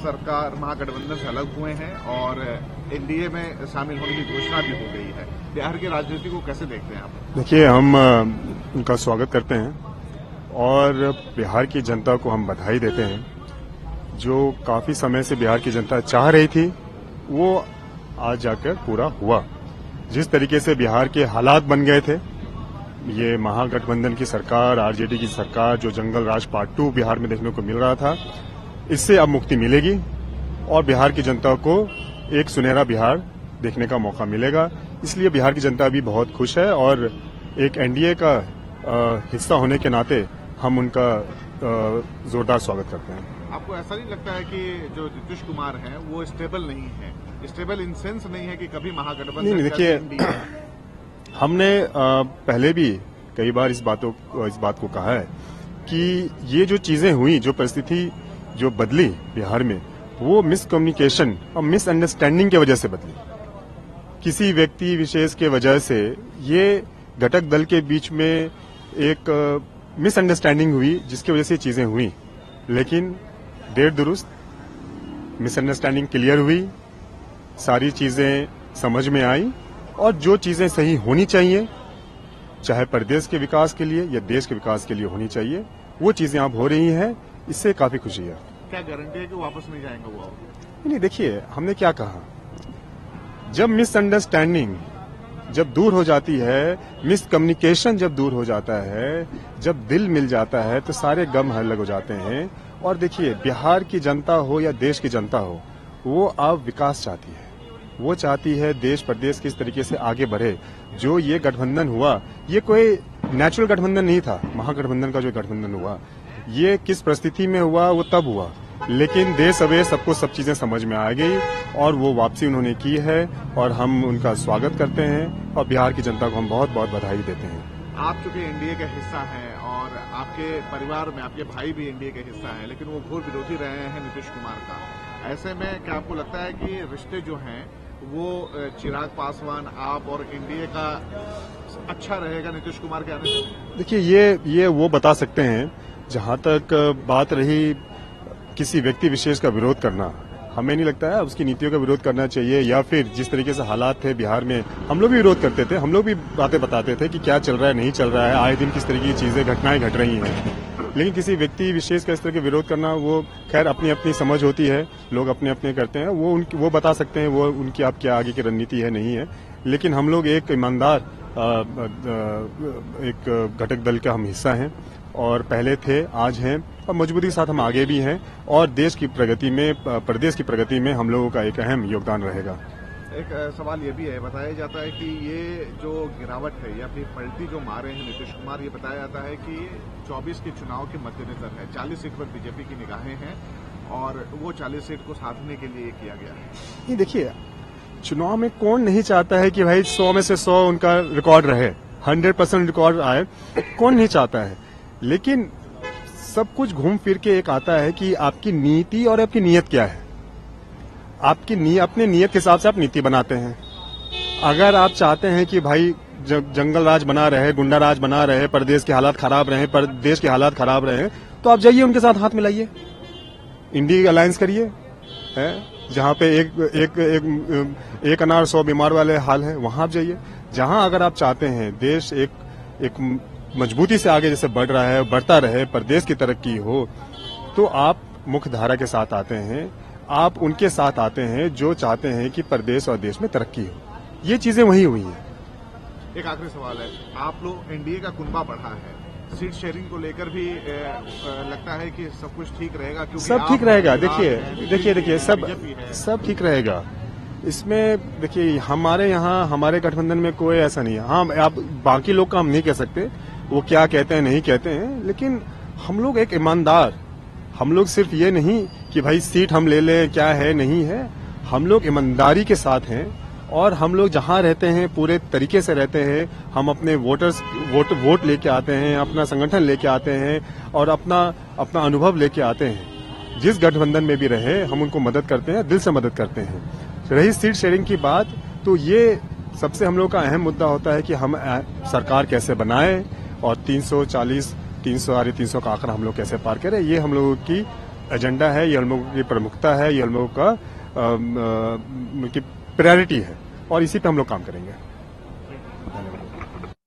सरकार महागठबंधन से अलग हुए हैं और एनडीए में शामिल होने की घोषणा भी हो गई है। बिहार की राजनीति को कैसे देखते हैं आप? देखिए, हम उनका स्वागत करते हैं और बिहार की जनता को हम बधाई देते हैं। जो काफी समय से बिहार की जनता चाह रही थी वो आज जाकर पूरा हुआ। जिस तरीके से बिहार के हालात बन गए थे, ये महागठबंधन की सरकार, आरजेडी की सरकार, जो जंगल राज पार्ट 2 बिहार में देखने को मिल रहा था, इससे अब मुक्ति मिलेगी और बिहार की जनता को एक सुनहरा बिहार देखने का मौका मिलेगा। इसलिए बिहार की जनता भी बहुत खुश है और एक एनडीए का हिस्सा होने के नाते हम उनका जोरदार स्वागत करते हैं। आपको ऐसा नहीं लगता है कि जो नीतीश कुमार हैं वो स्टेबल नहीं है? स्टेबल इन सेंस नहीं है कि कभी महागठबंधन? नहीं, देखिए, हमने पहले भी कई बार इस बात को कहा है कि ये जो चीजें हुई, जो परिस्थिति जो बदली बिहार में, वो मिसकम्युनिकेशन और मिसअंडरस्टैंडिंग की वजह से बदली। किसी व्यक्ति विशेष के वजह से ये घटक दल के बीच में एक मिसअंडरस्टैंडिंग हुई, जिसकी वजह से चीजें हुई। लेकिन देर दुरुस्त मिसअंडरस्टैंडिंग क्लियर हुई, सारी चीजें समझ में आई और जो चीजें सही होनी चाहिए, चाहे प्रदेश के विकास के लिए या देश के विकास के लिए होनी चाहिए, वो चीजें अब हो रही हैं। इससे काफी खुशी है। क्या गारंटी है कि वापस नहीं जाएंगे वो? नहीं, देखिए, हमने क्या कहा, जब मिसअंडरस्टैंडिंग जब दूर हो जाती है, मिसकम्युनिकेशन जब दूर हो जाता है, जब दिल मिल जाता है, तो सारे गम अलग हो जाते हैं। और देखिए, बिहार की जनता हो या देश की जनता हो, वो अब विकास चाहती है। वो चाहती है देश प्रदेश किस तरीके से आगे बढ़े। जो ये गठबंधन हुआ, ये कोई नेचुरल गठबंधन नहीं था। महागठबंधन का जो गठबंधन हुआ, ये किस परिस्थिति में हुआ, वो तब हुआ, लेकिन देर सवेर सबको सब चीजें समझ में आ गई और वो वापसी उन्होंने की है और हम उनका स्वागत करते हैं और बिहार की जनता को हम बहुत बहुत बधाई देते हैं। आप चूंकि एनडीए का हिस्सा हैं और आपके परिवार में आपके भाई भी एनडीए के हिस्सा हैं, लेकिन वो घोर विरोधी रहे हैं नीतीश कुमार का। ऐसे में क्या आपको लगता है कि रिश्ते जो हैं वो चिराग पासवान, आप और एनडीए का अच्छा रहेगा नीतीश कुमार के आने से? देखिए, ये वो बता सकते हैं। जहां तक बात रही किसी व्यक्ति विशेष का विरोध करना, हमें नहीं लगता है उसकी नीतियों का विरोध करना चाहिए, या फिर जिस तरीके से हालात थे बिहार में, हम लोग भी विरोध करते थे, हम लोग भी बातें बताते थे कि क्या चल रहा है, नहीं चल रहा है, आए दिन किस तरीके की चीजें, घटनाएं घट रही हैं। लेकिन किसी व्यक्ति विशेष का इस तरह के विरोध करना, वो खैर अपनी अपनी समझ होती है, लोग अपने अपने करते हैं, वो बता सकते हैं वो उनकी आप क्या आगे की रणनीति है, नहीं है। लेकिन हम लोग एक ईमानदार एक घटक दल का हम हिस्सा हैं और पहले थे, आज हैं और मजबूती के साथ हम आगे भी हैं और देश की प्रगति में, प्रदेश की प्रगति में हम लोगों का एक अहम योगदान रहेगा। एक सवाल ये भी है, बताया जाता है कि ये जो गिरावट है या फिर पलटी जो मारे हैं नीतीश कुमार, ये बताया जाता है कि 24 के चुनाव के मद्देनजर है। 40 सीट पर बीजेपी की निगाहें हैं और वो 40 सीट को साधने के लिए किया गया है। नहीं, देखिए, चुनाव में कौन नहीं चाहता है कि भाई 100 में से 100 उनका रिकॉर्ड रहे, 100% रिकॉर्ड आए, कौन नहीं चाहता है। लेकिन सब कुछ घूम फिर के एक आता है कि आपकी नीति और आपकी नीयत क्या है। अपने नीयत के हिसाब से आप नीति बनाते हैं। अगर आप चाहते हैं कि भाई जंगल राज बना रहे, गुंडा राज बना रहे, प्रदेश के हालात खराब रहे, देश के हालात खराब रहे, तो आप जाइए उनके साथ हाथ मिलाइए, इंडी अलायंस करिए, जहां पे एक अनार 100 बीमार वाले हाल है, वहां आप जाइए। जहां अगर आप चाहते हैं देश एक मजबूती से आगे जैसे बढ़ रहा है, बढ़ता रहे, प्रदेश की तरक्की हो, तो आप मुख्य धारा के साथ आते हैं, आप उनके साथ आते हैं जो चाहते हैं कि प्रदेश और देश में तरक्की हो। ये चीजें वही हुई हैं। एक आखिरी सवाल है, आप लोग एनडीए का कुनबा बढ़ा है, सीट शेयरिंग को लेकर भी लगता है कि सब कुछ ठीक रहेगा? क्योंकि सब ठीक रहेगा। देखिए, सब ठीक रहेगा। इसमें देखिए, हमारे यहाँ हमारे गठबंधन में कोई ऐसा नहीं है। हाँ, आप बाकी लोग का हम नहीं कह सकते, वो क्या कहते हैं नहीं कहते हैं, लेकिन हम लोग एक ईमानदार, हम लोग सिर्फ ये नहीं कि भाई सीट हम ले लें, क्या है नहीं है, हम लोग ईमानदारी के साथ हैं और हम लोग जहां रहते हैं पूरे तरीके से रहते हैं। हम अपने वोट लेके आते हैं, अपना संगठन लेके आते हैं और अपना अनुभव लेके आते हैं। जिस गठबंधन में भी रहे, हम उनको मदद करते हैं, दिल से मदद करते हैं। रही सीट शेयरिंग की बात, तो ये सबसे हम लोग का अहम मुद्दा होता है कि हम सरकार कैसे बनाए और 340, 300 का आंकड़ा हम लोग कैसे पार करें, ये हम लोगों की एजेंडा है, ये हम लोगों की प्रमुखता है, ये हम लोगों का प्रायोरिटी है और इसी पे हम लोग काम करेंगे। धन्यवाद।